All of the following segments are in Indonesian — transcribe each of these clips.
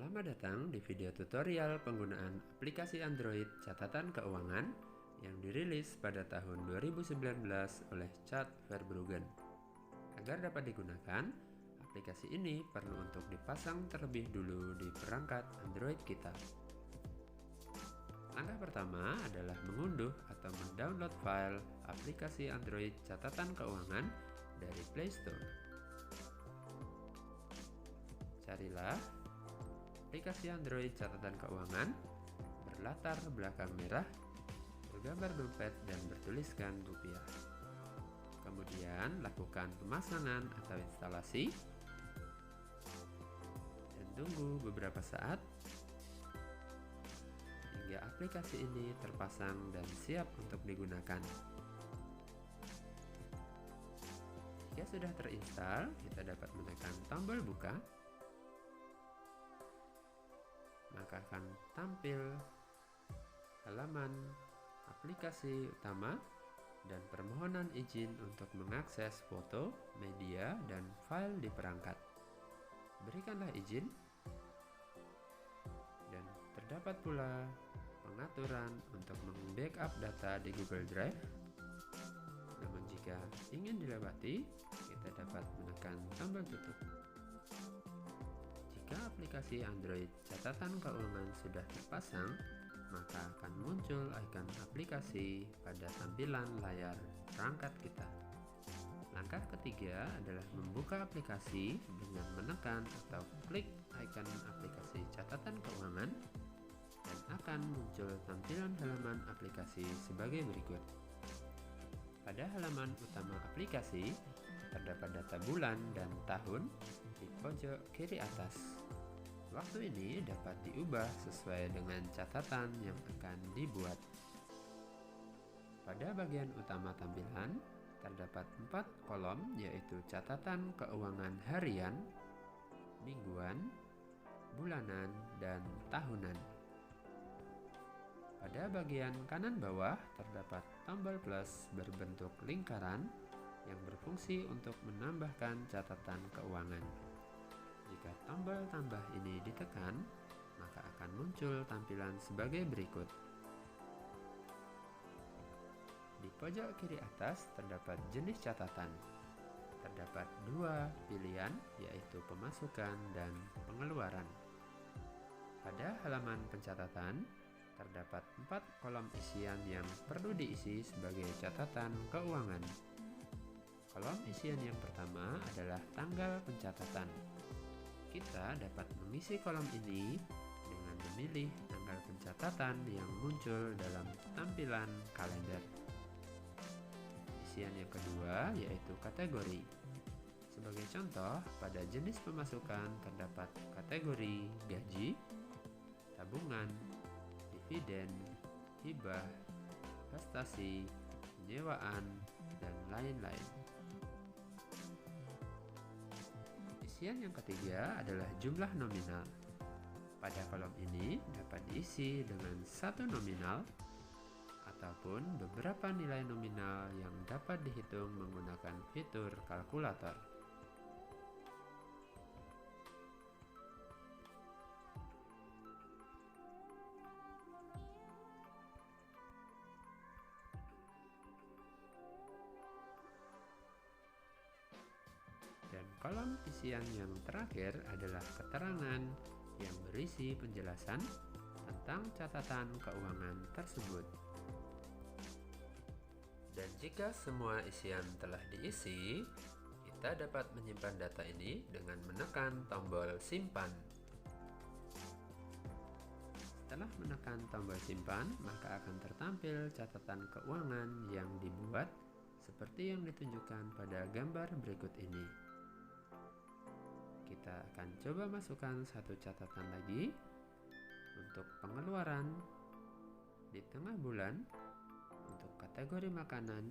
Selamat datang di video tutorial penggunaan aplikasi Android catatan keuangan yang dirilis pada tahun 2019 oleh Chad Verbruggen. Agar dapat digunakan, aplikasi ini perlu untuk dipasang terlebih dulu di perangkat Android kita. Langkah pertama adalah mengunduh atau mendownload file aplikasi Android catatan keuangan dari Play Store. Carilah aplikasi Android catatan keuangan berlatar belakang merah, bergambar dompet dan bertuliskan rupiah. Kemudian lakukan pemasangan atau instalasi dan tunggu beberapa saat hingga aplikasi ini terpasang dan siap untuk digunakan. Jika sudah terinstall, kita dapat menekan tombol buka. Maka akan tampil halaman aplikasi utama dan permohonan izin untuk mengakses foto, media, dan file di perangkat. Berikanlah izin, dan terdapat pula pengaturan untuk membackup data di Google Drive. Namun jika ingin dilewati, kita dapat menekan tombol tutup. Jika aplikasi Android catatan keuangan sudah terpasang, maka akan muncul ikon aplikasi pada tampilan layar perangkat kita. Langkah ketiga adalah membuka aplikasi dengan menekan atau klik ikon aplikasi catatan keuangan dan akan muncul tampilan halaman aplikasi sebagai berikut. Pada halaman utama aplikasi, terdapat data bulan dan tahun di pojok kiri atas. Waktu ini dapat diubah sesuai dengan catatan yang akan dibuat. Pada bagian utama tampilan, terdapat 4 kolom, yaitu catatan keuangan harian, mingguan, bulanan, dan tahunan. Pada bagian kanan bawah, terdapat tombol plus berbentuk lingkaran yang berfungsi untuk menambahkan catatan keuangan. Jika tombol tambah ini ditekan, maka akan muncul tampilan sebagai berikut. Di pojok kiri atas terdapat jenis catatan. Terdapat 2 pilihan, yaitu pemasukan dan pengeluaran. Pada halaman pencatatan, terdapat 4 kolom isian yang perlu diisi sebagai catatan keuangan. Kolom isian yang pertama adalah tanggal pencatatan. Kita dapat mengisi kolom ini dengan memilih tanggal pencatatan yang muncul dalam tampilan kalender. Isian yang kedua yaitu kategori. Sebagai contoh, pada jenis pemasukan terdapat kategori gaji, tabungan, dividen, hibah, investasi, penyewaan, dan lain-lain. Isian yang ketiga adalah jumlah nominal. Pada kolom ini dapat diisi dengan 1 nominal ataupun beberapa nilai nominal yang dapat dihitung menggunakan fitur kalkulator. Dan kolom isian yang terakhir adalah keterangan yang berisi penjelasan tentang catatan keuangan tersebut. Dan jika semua isian telah diisi, kita dapat menyimpan data ini dengan menekan tombol simpan. Setelah menekan tombol simpan, maka akan tertampil catatan keuangan yang dibuat seperti yang ditunjukkan pada gambar berikut ini. Kita akan coba masukkan satu catatan lagi untuk pengeluaran di tengah bulan untuk kategori makanan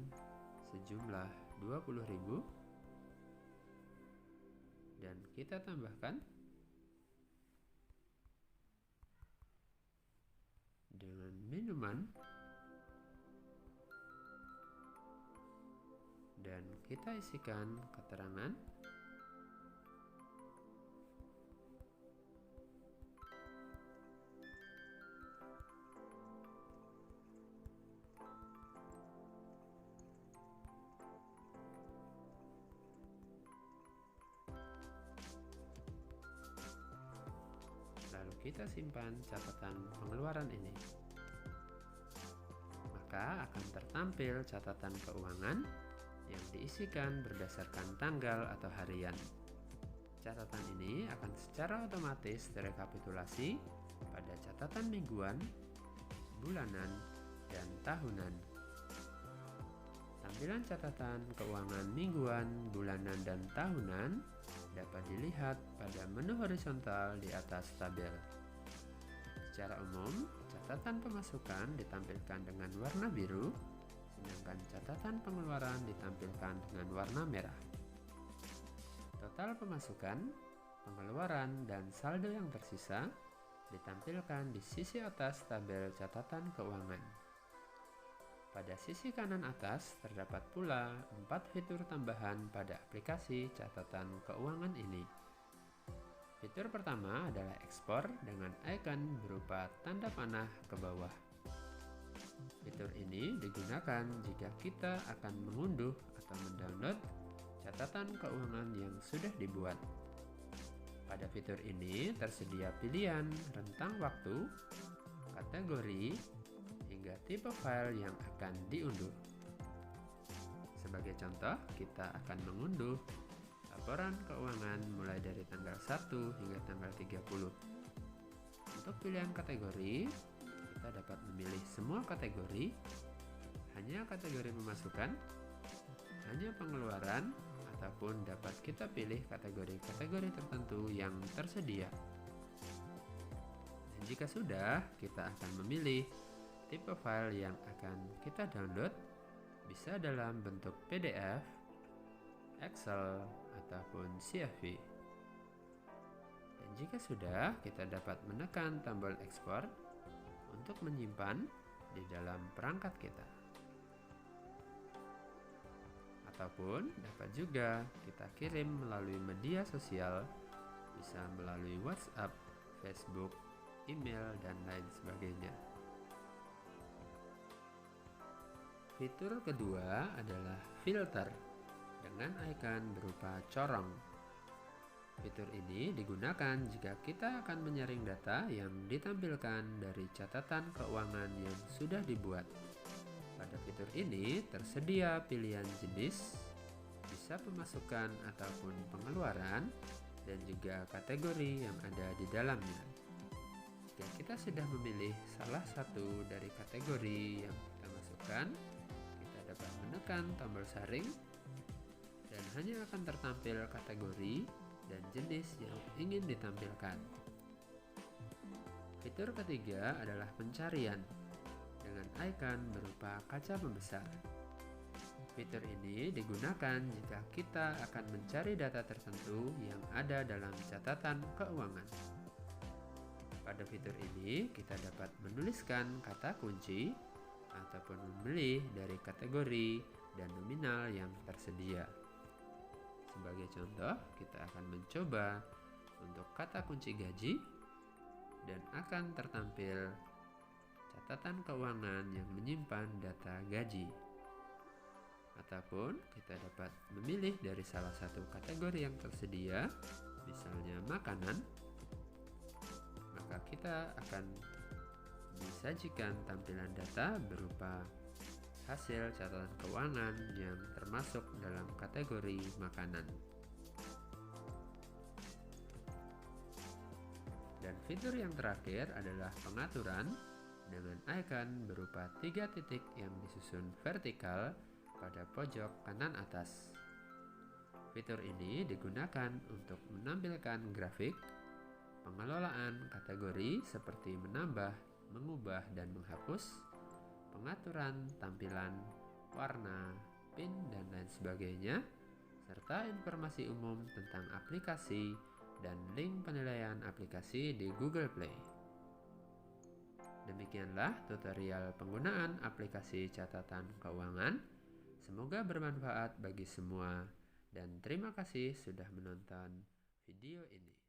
sejumlah 20.000 dan kita tambahkan dengan minuman dan kita isikan keterangan kita simpan catatan pengeluaran ini. Maka akan tertampil catatan keuangan yang diisikan berdasarkan tanggal atau harian. Catatan ini akan secara otomatis direkapitulasi pada catatan mingguan, bulanan, dan tahunan. Tampilan catatan keuangan mingguan, bulanan, dan tahunan dapat dilihat pada menu horizontal di atas tabel. Secara umum, catatan pemasukan ditampilkan dengan warna biru, sedangkan catatan pengeluaran ditampilkan dengan warna merah. Total pemasukan, pengeluaran, dan saldo yang tersisa ditampilkan di sisi atas tabel catatan keuangan. Pada sisi kanan atas terdapat pula 4 fitur tambahan pada aplikasi catatan keuangan ini. Fitur pertama adalah ekspor dengan icon berupa tanda panah ke bawah. Fitur ini digunakan jika kita akan mengunduh atau mendownload catatan keuangan yang sudah dibuat. Pada fitur ini tersedia pilihan rentang waktu, kategori, hingga tipe file yang akan diunduh. Sebagai contoh, kita akan mengunduh laporan keuangan mulai dari tanggal 1 hingga tanggal 30. Untuk pilihan kategori, kita dapat memilih semua kategori, hanya kategori pemasukan, hanya pengeluaran, ataupun dapat kita pilih kategori-kategori tertentu yang tersedia. Dan jika sudah, kita akan memilih tipe file yang akan kita download, bisa dalam bentuk PDF, Excel, ataupun CSV. Dan jika sudah, kita dapat menekan tombol ekspor untuk menyimpan di dalam perangkat kita. Ataupun dapat juga kita kirim melalui media sosial, bisa melalui WhatsApp, Facebook, email, dan lain sebagainya. Fitur kedua adalah filter dengan icon berupa corong. Fitur ini digunakan jika kita akan menyaring data yang ditampilkan dari catatan keuangan yang sudah dibuat. Pada fitur ini tersedia pilihan jenis, bisa pemasukan ataupun pengeluaran, dan juga kategori yang ada di dalamnya. Jika kita sudah memilih salah satu dari kategori yang kita masukkan, kita dapat menekan tombol saring dan hanya akan tertampil kategori dan jenis yang ingin ditampilkan. Fitur ketiga adalah pencarian dengan icon berupa kaca pembesar. Fitur ini digunakan jika kita akan mencari data tertentu yang ada dalam catatan keuangan. Pada fitur ini, kita dapat menuliskan kata kunci ataupun memilih dari kategori dan nominal yang tersedia. Sebagai contoh, kita akan mencoba untuk kata kunci gaji dan akan tertampil catatan keuangan yang menyimpan data gaji. Ataupun kita dapat memilih dari salah satu kategori yang tersedia, misalnya makanan, maka kita akan disajikan tampilan data berupa hasil catatan keuangan yang termasuk dalam kategori makanan. Dan fitur yang terakhir adalah pengaturan dengan icon berupa 3 titik yang disusun vertikal pada pojok kanan atas. Fitur ini digunakan untuk menampilkan grafik, pengelolaan kategori seperti menambah, mengubah, dan menghapus, pengaturan tampilan, warna, PIN, dan lain sebagainya, serta informasi umum tentang aplikasi dan link penilaian aplikasi di Google Play. Demikianlah tutorial penggunaan aplikasi catatan keuangan. Semoga bermanfaat bagi semua, dan terima kasih sudah menonton video ini.